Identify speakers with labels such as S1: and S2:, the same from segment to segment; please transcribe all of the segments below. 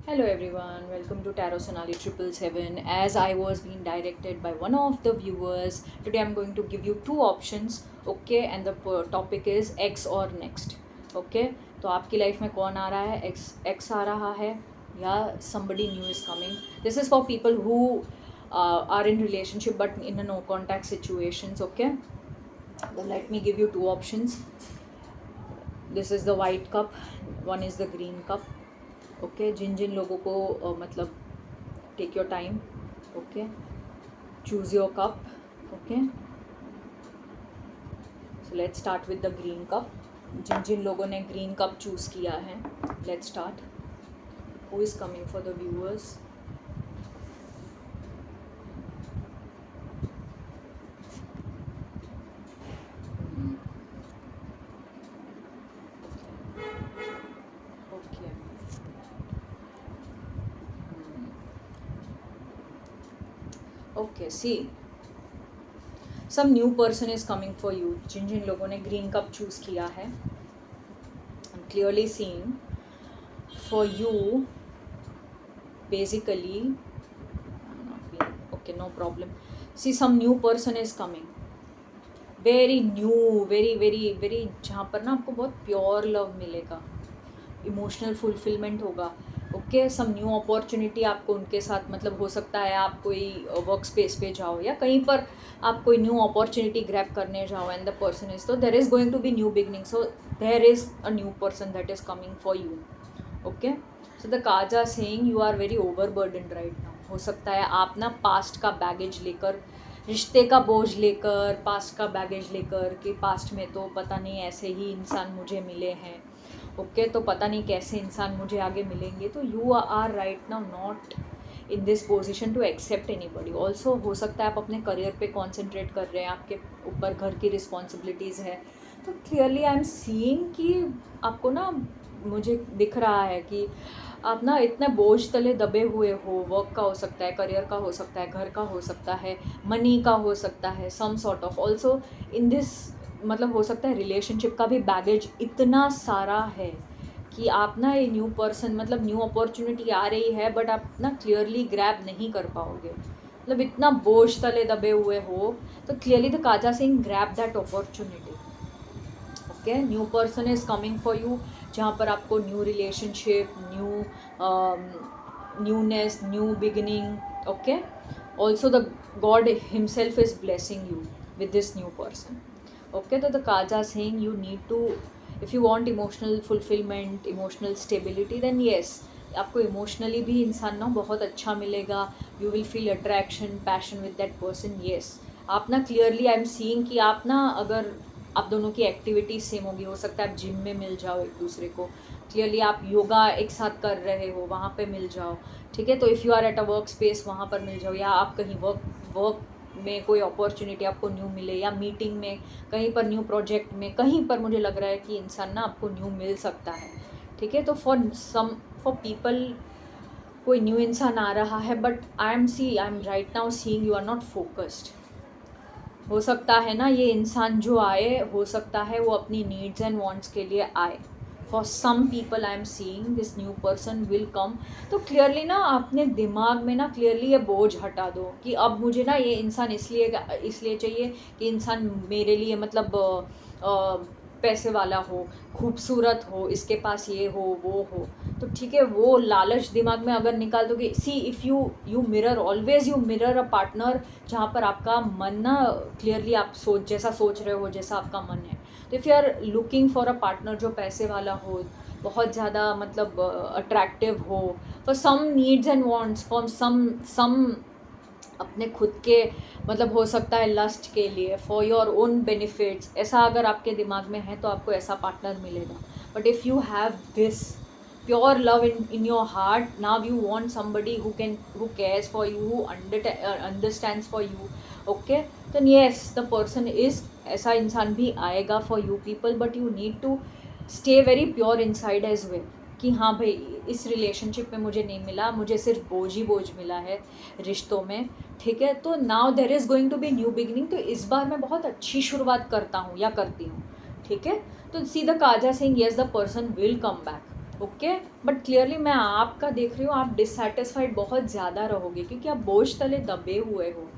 S1: Hello everyone, welcome to Tarot Sonali 777. As I was being directed by one of the viewers, today I'm going to give you two options, okay? And the topic is X or next, okay? तो आपकी life में कौन आ रहा है? X आ रहा है या somebody new is coming? This is for people who are in relationship but in a no contact situations, okay? Then let me give you two options. This is the white cup, one is the green cup. Okay जिन जिन लोगों को मतलब take your time, okay, choose your cup, okay. So let's start with the green cup. जिन जिन लोगों ने green cup choose किया है, let's start. Who is coming for the viewers? Okay, okay, see some new person is coming for you. जिन जिन लोगों ने ग्रीन कप चूज़ किया है, I am clearly seeing for you basically okay, no problem. See, some new person is coming, very new, very very very, जहाँ पर ना आपको बहुत प्योर लव मिलेगा, इमोशनल फुलफिलमेंट होगा, ओके। सम न्यू अपॉर्चुनिटी आपको उनके साथ, मतलब हो सकता है आप कोई वर्क स्पेस पे जाओ या कहीं पर आप कोई न्यू अपॉर्चुनिटी ग्रैब करने जाओ एंड द पर्सन इज, तो there is going to be new beginning, so there is a new person that is coming for you, okay. So the cards are saying you are very overburdened right now. हो सकता है आप ना past का baggage लेकर, रिश्ते का बोझ लेकर, पास्ट का बैगेज लेकर कि पास्ट में तो पता नहीं ऐसे ही इंसान मुझे मिले हैं, ओके, तो पता नहीं कैसे इंसान मुझे आगे मिलेंगे। तो you are right now not in this position to accept anybody. Also हो सकता है आप अपने करियर पे कॉन्सेंट्रेट कर रहे हैं, आपके ऊपर घर की रिस्पॉन्सिबिलिटीज़ है। तो क्लियरली आई एम सीइंग कि आपको ना, मुझे दिख रहा है कि आप ना इतने बोझ तले दबे हुए हो। वर्क का हो सकता है, करियर का हो सकता है, घर का हो सकता है, मनी का हो सकता है, some sort of. Also in this, मतलब हो सकता है रिलेशनशिप का भी बैगेज इतना सारा है कि आप ना ये न्यू पर्सन, मतलब न्यू अपॉर्चुनिटी आ रही है बट आप ना क्लियरली ग्रैब नहीं कर पाओगे, मतलब इतना बोझ तले दबे हुए हो। तो क्लियरली द काजा Singh grab that opportunity, okay. New person is coming for you, जहाँ पर आपको new relationship, newness, new beginning, okay. Also the God himself is blessing you with this new person, okay। तो the cards are saying you need to, if you want emotional fulfillment, emotional stability, then yes, आपको emotionally भी इंसान ना बहुत अच्छा मिलेगा। You will feel attraction, passion with that person, yes. आप ना क्लियरली आई एम सीइंग कि आप ना, अगर आप दोनों की एक्टिविटीज़ सेम होगी, हो सकता है आप जिम में मिल जाओ एक दूसरे को, क्लियरली आप योगा एक साथ कर रहे हो, वहाँ पे मिल जाओ, ठीक है। तो if you are at a work space, वहाँ पर मिल जाओ, या आप कहीं वर्क में कोई अपॉर्चुनिटी आपको न्यू मिले, या मीटिंग में कहीं पर, न्यू प्रोजेक्ट में कहीं पर, मुझे लग रहा है कि इंसान ना आपको न्यू मिल सकता है, ठीक है। तो फॉर पीपल कोई न्यू इंसान आ रहा है, but I am right now seeing you are not focused. हो सकता है ना ये इंसान जो आए, हो सकता है वो अपनी नीड्स एंड वांट्स के लिए आए। For some people I am seeing this new person will come. तो क्लियरली ना अपने दिमाग में ना क्लियरली ये बोझ हटा दो कि अब मुझे ना ये इंसान इसलिए चाहिए कि इंसान मेरे लिए, मतलब पैसे वाला हो, खूबसूरत हो, इसके पास ये हो, वो हो, तो ठीक है। वो लालच दिमाग में अगर निकाल दोगे, सी if you mirror, always you mirror a partner जहाँ पर आपका मन ना क्लियरली आप जैसा सोच रहे हो, जैसा आपका मन है। तो if you are looking for a partner जो पैसे वाला हो, बहुत ज़्यादा मतलब अट्रैक्टिव हो, for some needs and wants, for some अपने खुद के, मतलब हो सकता है लस्ट के लिए, फॉर योर ओन बेनिफिट्स, ऐसा अगर आपके दिमाग में है तो आपको ऐसा पार्टनर मिलेगा। But if you have this pure love in your heart, now you want somebody who cares for you, who understands for you, okay। then yes, the person is, ऐसा इंसान भी आएगा for you people, but you need to stay very pure inside as well, कि हाँ भाई इस relationship में मुझे नहीं मिला, मुझे सिर्फ बोझ ही बोझ मिला है रिश्तों में, ठीक है। तो now there is going to be new beginning, तो इस बार मैं बहुत अच्छी शुरुआत करता हूँ या करती हूँ, ठीक है। तो सी द काजा Singh, yes the person will come back, okay. But clearly मैं आपका देख रही हूँ, आप डिससेटिस्फाइड बहुत ज़्यादा रहोगे क्योंकि आप बोझ तले दबे हुए हो।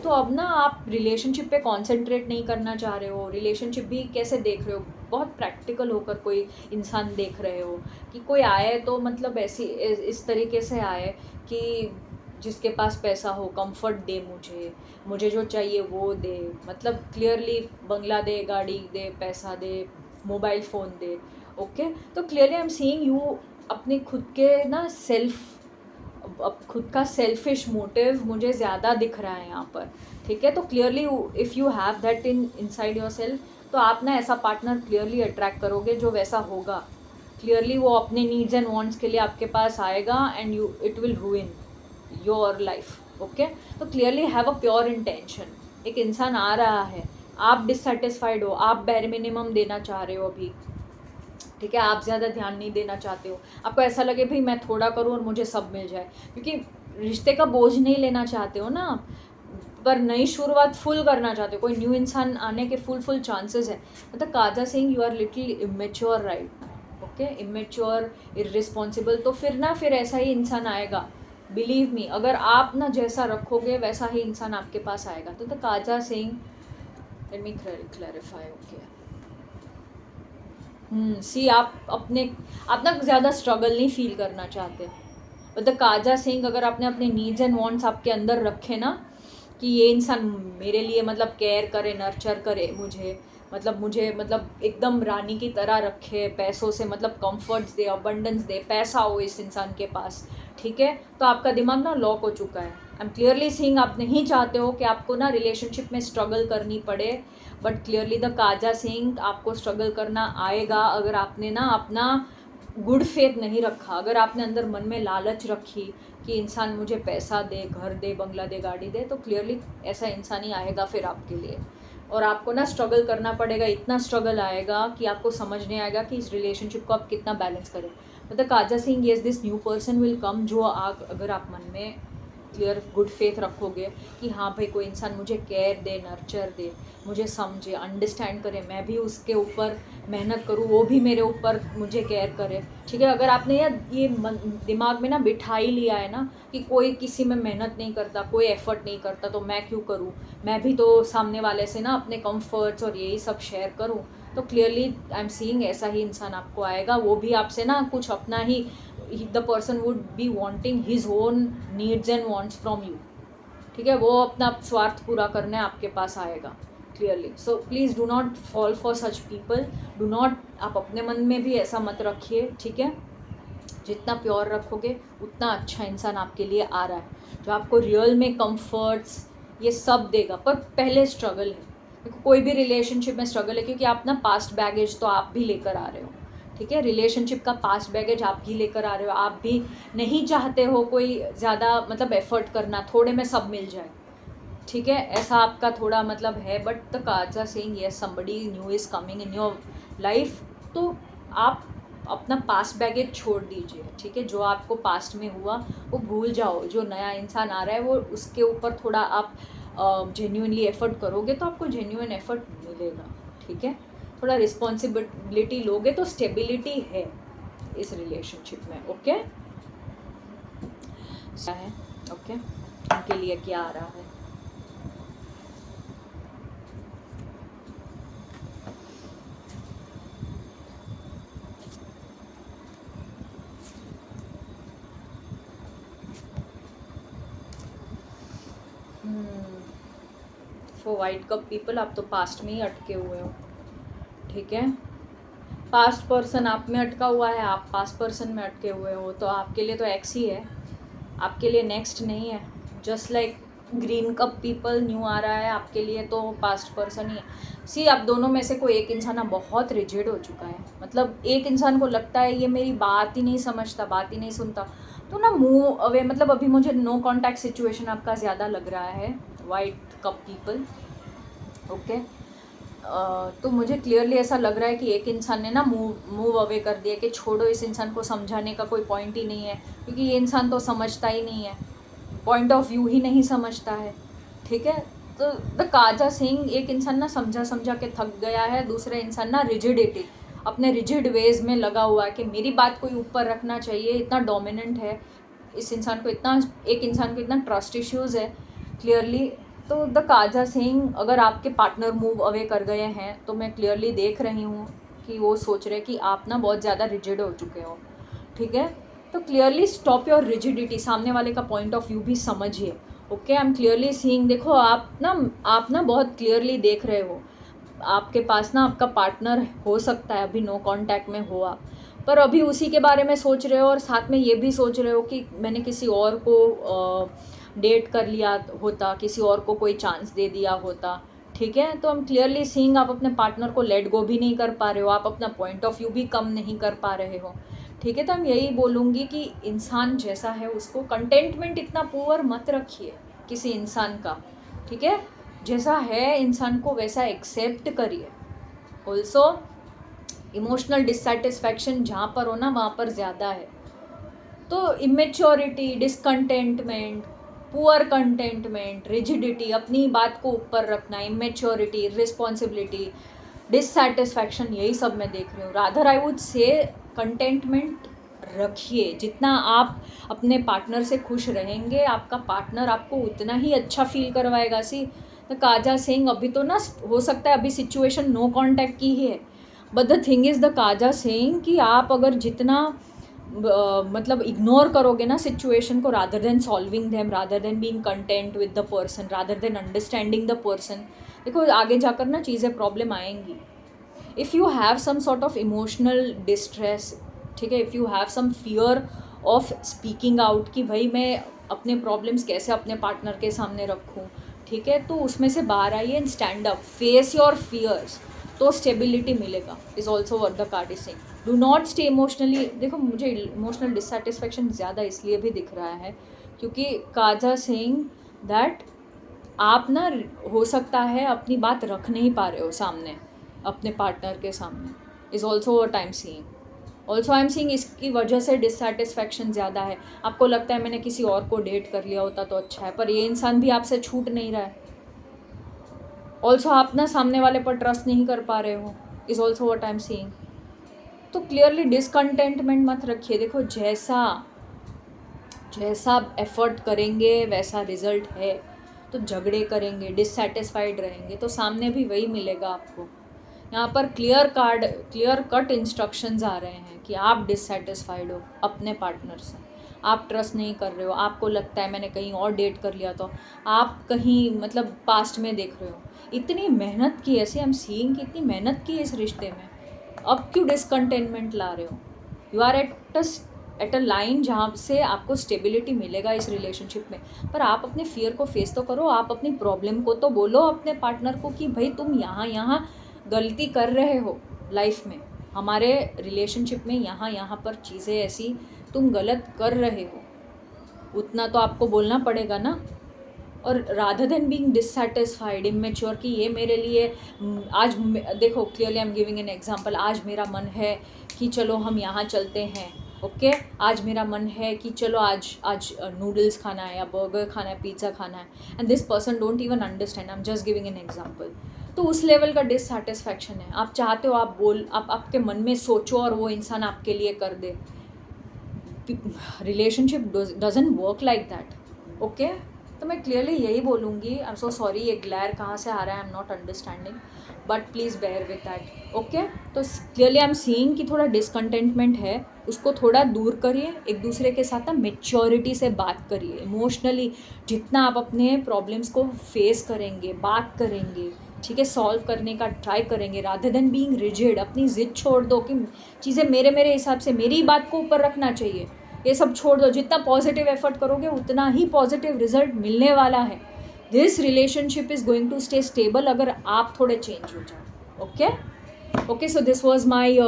S1: तो अब ना आप रिलेशनशिप पे कंसंट्रेट नहीं करना चाह रहे हो। रिलेशनशिप भी कैसे देख रहे हो, बहुत प्रैक्टिकल होकर कोई इंसान देख रहे हो कि कोई आए तो मतलब ऐसी इस तरीके से आए कि जिसके पास पैसा हो, कंफर्ट दे, मुझे जो चाहिए वो दे, मतलब क्लियरली बंगला दे, गाड़ी दे, पैसा दे, मोबाइल फ़ोन दे। ओके। तो clearly I am seeing you अपने खुद के ना अब खुद का सेल्फिश मोटिव मुझे ज़्यादा दिख रहा है यहाँ पर। ठीक है। तो clearly if you have that inside your self, तो आप ना ऐसा पार्टनर क्लियरली अट्रैक्ट करोगे जो वैसा होगा। क्लियरली वो अपने नीड्स एंड वांट्स के लिए आपके पास आएगा and you it will ruin your life. Okay. तो clearly have a pure intention. एक इंसान आ रहा है, आप डिससेटिस्फाइड हो, आप बेर मिनिमम देना चाह रहे हो अभी। ठीक है। आप ज़्यादा ध्यान नहीं देना चाहते हो, आपको ऐसा लगे भाई मैं थोड़ा करूँ और मुझे सब मिल जाए, क्योंकि रिश्ते का बोझ नहीं लेना चाहते हो ना, पर नई शुरुआत फुल करना चाहते हो, कोई न्यू इंसान आने के फुल चांसेस है। मतलब Kaja Singh you are little immature right now. Okay. Immature, irresponsible. तो फिर ऐसा ही इंसान आएगा, बिलीव मी। अगर आप ना जैसा रखोगे वैसा ही इंसान आपके पास आएगा। तो द काजा सिंह, let me clarify. Okay. See आप ना ज़्यादा स्ट्रगल नहीं फील करना चाहते। मतलब काजा सिंह, अगर आपने अपने नीड्स एंड वांट्स आपके अंदर रखे ना, कि ये इंसान मेरे लिए मतलब केयर करे, नर्चर करे मुझे मतलब एकदम रानी की तरह रखे, पैसों से मतलब कंफर्ट्स दे, अबंडेंस दे, पैसा हो इस इंसान के पास। ठीक है। तो आपका दिमाग ना लॉक हो चुका है। आई एम क्लियरली सीइंग आप नहीं चाहते हो कि आपको ना रिलेशनशिप में स्ट्रगल करनी पड़े। बट क्लियरली द काजा सिंह, आपको स्ट्रगल करना आएगा अगर आपने ना अपना गुड फेथ नहीं रखा। अगर आपने अंदर मन में लालच रखी कि इंसान मुझे पैसा दे, घर दे, बंगला दे, गाड़ी दे, तो क्लियरली ऐसा इंसान ही आएगा फिर आपके लिए। और आपको ना स्ट्रगल करना पड़ेगा, इतना स्ट्रगल आएगा कि आपको समझ नहीं आएगा कि इस रिलेशनशिप को आप कितना बैलेंस करें। मतलब Kaja Singh, yes this new person will कम, जो अगर आप मन में क्लियर गुड फेथ रखोगे कि हाँ भाई कोई इंसान मुझे केयर दे, नर्चर दे, मुझे समझे, अंडरस्टैंड करे, मैं भी उसके ऊपर मेहनत करूँ, वो भी मेरे ऊपर मुझे केयर करे। ठीक है। अगर आपने ये दिमाग में ना बिठा ही लिया है ना कि कोई किसी में मेहनत नहीं करता, कोई एफर्ट नहीं करता, तो मैं क्यों करूँ, मैं भी तो सामने वाले से ना अपने कंफर्ट्स और यही सब शेयर करूँ, तो क्लियरली आई एम सीइंग ऐसा ही इंसान आपको आएगा। वो भी आपसे ना कुछ अपना ही, the person would be wanting his own needs and wants from you. ठीक है। वो अपना स्वार्थ पूरा करने आपके पास आएगा clearly. So please do not fall for such people, do not, आप अपने मन में भी ऐसा मत रखिए। ठीक है। जितना प्योर रखोगे उतना अच्छा इंसान आपके लिए आ रहा है, जो आपको रियल में कंफर्ट्स ये सब देगा। पर पहले स्ट्रगल है, देखो कोई भी रिलेशनशिप में स्ट्रगल है, क्योंकि आप ना पास्ट बैगेज तो आप भी लेकर आ रहे हो। ठीक है। रिलेशनशिप का पास्ट बैगेज आप भी लेकर आ रहे हो, आप भी नहीं चाहते हो कोई ज़्यादा मतलब एफर्ट करना, थोड़े में सब मिल जाए। ठीक है। ऐसा आपका थोड़ा मतलब है। But the cards are saying yes somebody new is coming in your life. तो आप अपना पास्ट बैगेज छोड़ दीजिए। ठीक है। जो आपको पास्ट में हुआ वो भूल जाओ, जो नया इंसान आ रहा है वो उसके ऊपर थोड़ा आप जेन्यूनली एफर्ट करोगे तो आपको जेन्यून एफर्ट मिलेगा। ठीक है। थोड़ा रिस्पॉन्सिबिलिटी लोगे तो स्टेबिलिटी है इस रिलेशनशिप में। ओके है। ओके। उनके लिए क्या आ रहा है? फॉर वाइट कप पीपल, आप तो पास्ट में ही अटके हुए हो। ठीक है। पास्ट पर्सन आप में अटका हुआ है, आप पास्ट पर्सन में अटके हुए हो, तो आपके लिए तो एक्स ही है, आपके लिए नेक्स्ट नहीं है। Just like green cup people new आ रहा है, आपके लिए तो पास्ट पर्सन ही है। सी आप दोनों में से कोई एक इंसान ना बहुत रिजिड हो चुका है, मतलब एक इंसान को लगता है ये मेरी बात ही नहीं समझता, बात ही नहीं सुनता, तो ना मूव अवे। मतलब अभी मुझे नो कॉन्टैक्ट सिचुएशन आपका ज़्यादा लग रहा है, वाइट कप पीपल। ओके। तो मुझे क्लियरली ऐसा लग रहा है कि एक इंसान ने ना मूव अवे कर दिया कि छोड़ो, इस इंसान को समझाने का कोई पॉइंट ही नहीं है, क्योंकि ये इंसान तो समझता ही नहीं है, पॉइंट ऑफ व्यू ही नहीं समझता है। ठीक है। तो द काजा सिंह, एक इंसान ना समझा समझा के थक गया है, दूसरा इंसान ना रिजिडिटी, अपने रिजिड वेज में लगा हुआ है कि मेरी बात कोई ऊपर रखना चाहिए, इतना डोमिनेंट है इस इंसान को, एक इंसान को इतना ट्रस्ट इश्यूज़ है क्लियरली। तो द काजा सेइंग, अगर आपके पार्टनर मूव अवे कर गए हैं तो मैं क्लियरली देख रही हूँ कि वो सोच रहे कि आप ना बहुत ज़्यादा रिजिड हो चुके हो, ठीक है। तो क्लियरली स्टॉप योर रिजिडिटी, सामने वाले का पॉइंट ऑफ व्यू भी समझिए। Okay, I am clearly seeing, देखो आप ना बहुत क्लियरली देख रहे हो, आपके पास ना आपका पार्टनर हो सकता है, अभी नो कांटेक्ट में हो आप, पर अभी उसी के बारे में सोच रहे हो और साथ में ये भी सोच रहे हो कि मैंने किसी और को डेट कर लिया होता, किसी और को कोई चांस दे दिया होता, ठीक है। तो हम क्लियरली सीइंग आप अपने पार्टनर को लेट गो भी नहीं कर पा रहे हो, आप अपना पॉइंट ऑफ व्यू भी कम नहीं कर पा रहे हो, ठीक है। तो हम यही बोलूँगी कि इंसान जैसा है उसको कंटेंटमेंट इतना पुअर मत रखिए किसी इंसान का, ठीक है। जैसा है इंसान को वैसा एक्सेप्ट करिए। ऑल्सो इमोशनल डिससेटिस्फैक्शन जहाँ पर हो ना वहाँ पर ज़्यादा है, तो immaturity, discontentment, poor contentment, rigidity, अपनी बात को ऊपर रखना, इमेच्योरिटी, रिस्पॉन्सिबिलिटी, डिससेटिस्फैक्शन, यही सब मैं देख रही हूँ। Rather I would say contentment रखिए, जितना आप अपने पार्टनर से खुश रहेंगे आपका पार्टनर आपको उतना ही अच्छा फील करवाएगा। सी द काजा सेइंग, अभी तो ना हो सकता है अभी सिचुएशन नो कांटेक्ट की ही है, but the thing is the Kaza saying कि आप अगर जितना मतलब इग्नोर करोगे ना सिचुएशन को, rather than solving them, rather than being content with the person, rather than understanding the person, देखो आगे जाकर ना चीज़ें प्रॉब्लम आएंगी। If you have some sort of emotional distress, ठीक है, if you have some fear of speaking out कि भाई मैं अपने प्रॉब्लम्स कैसे अपने पार्टनर के सामने रखूँ, ठीक है, तो उसमें से बाहर आइए and stand up, face your fears, तो स्टेबिलिटी मिलेगा। Is also what the card is saying. Do not stay emotionally, देखो मुझे इमोशनल डिससेटिस्फैक्शन ज़्यादा इसलिए भी दिख रहा है क्योंकि काजा सेइंग दैट आप ना हो सकता है अपनी बात रख नहीं पा रहे हो सामने अपने पार्टनर के सामने, is also what I am seeing. Also I am seeing इसकी वजह से डिससेटिस्फैक्शन ज़्यादा है, आपको लगता है मैंने किसी और को डेट कर लिया होता तो अच्छा है, पर ये इंसान भी आपसे छूट नहीं रहा है। ऑल्सो आप ना सामने वाले पर ट्रस्ट नहीं कर पा रहे हो, is also what I am seeing. तो क्लियरली डिसकंटेंटमेंट मत रखिए, देखो जैसा एफर्ट करेंगे वैसा रिजल्ट है, तो झगड़े करेंगे, डिससेटिस्फाइड रहेंगे तो सामने भी वही मिलेगा आपको। यहाँ पर क्लियर कट इंस्ट्रक्शंस आ रहे हैं कि आप डिससेटिस्फाइड हो अपने पार्टनर से, आप ट्रस्ट नहीं कर रहे हो, आपको लगता है मैंने कहीं और डेट कर लिया, तो आप कहीं मतलब पास्ट में देख रहे हो, इतनी मेहनत की, ऐसे हम सीइंग कि इतनी मेहनत की इस रिश्ते में, अब क्यों डिसकंटेनमेंट ला रहे हो। You are at a line जहाँ से आपको स्टेबिलिटी मिलेगा इस रिलेशनशिप में, पर आप अपने फियर को फेस तो करो, आप अपनी प्रॉब्लम को तो बोलो अपने पार्टनर को कि भाई तुम यहाँ गलती कर रहे हो लाइफ में, हमारे रिलेशनशिप में यहाँ पर चीज़ें ऐसी तुम गलत कर रहे हो, उतना तो आपको बोलना पड़ेगा ना। और rather than being dissatisfied, immature कि ये मेरे लिए आज देखो clearly I am giving an example, आज मेरा मन है कि चलो हम यहाँ चलते हैं, ओके, आज मेरा मन है कि चलो आज नूडल्स खाना है या बर्गर खाना है, पिज़्ज़ा खाना है, and this person don't even understand, I am just giving an example. तो उस लेवल का डिससेटिस्फैक्शन है, आप चाहते हो आप आपके मन में सोचो और वो इंसान आपके लिए कर दे। Relationship doesn't work like that, okay. तो मैं क्लियरली यही बोलूँगी, आई एम सो सॉरी ये ग्लैर कहाँ से आ रहा है, I am not understanding, but please bear with that, okay. तो क्लियरली आई एम सीइंग कि थोड़ा डिसकंटेंटमेंट है, उसको थोड़ा दूर करिए, एक दूसरे के साथ ना मेच्योरिटी से बात करिए, इमोशनली जितना आप अपने प्रॉब्लम्स को फेस करेंगे, बात करेंगे, ठीक है, सॉल्व करने का ट्राई करेंगे, रादर देन बीइंग रिजिड, अपनी ज़िद छोड़ दो कि चीज़ें मेरे हिसाब से मेरी बात को ऊपर रखना चाहिए, ये सब छोड़ दो, जितना पॉजिटिव एफर्ट करोगे उतना ही पॉजिटिव रिजल्ट मिलने वाला है। This relationship is going to stay stable अगर आप थोड़े चेंज हो जाओ, okay. So this was my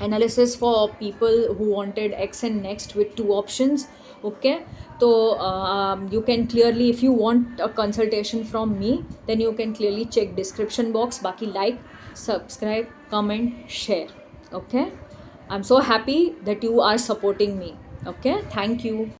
S1: analysis for people who wanted X and next with 2 options, okay. So you can clearly, if you want a consultation from me, then you can clearly check description box, baki like, subscribe, comment, share, okay. I'm so happy that you are supporting me, okay. Thank you.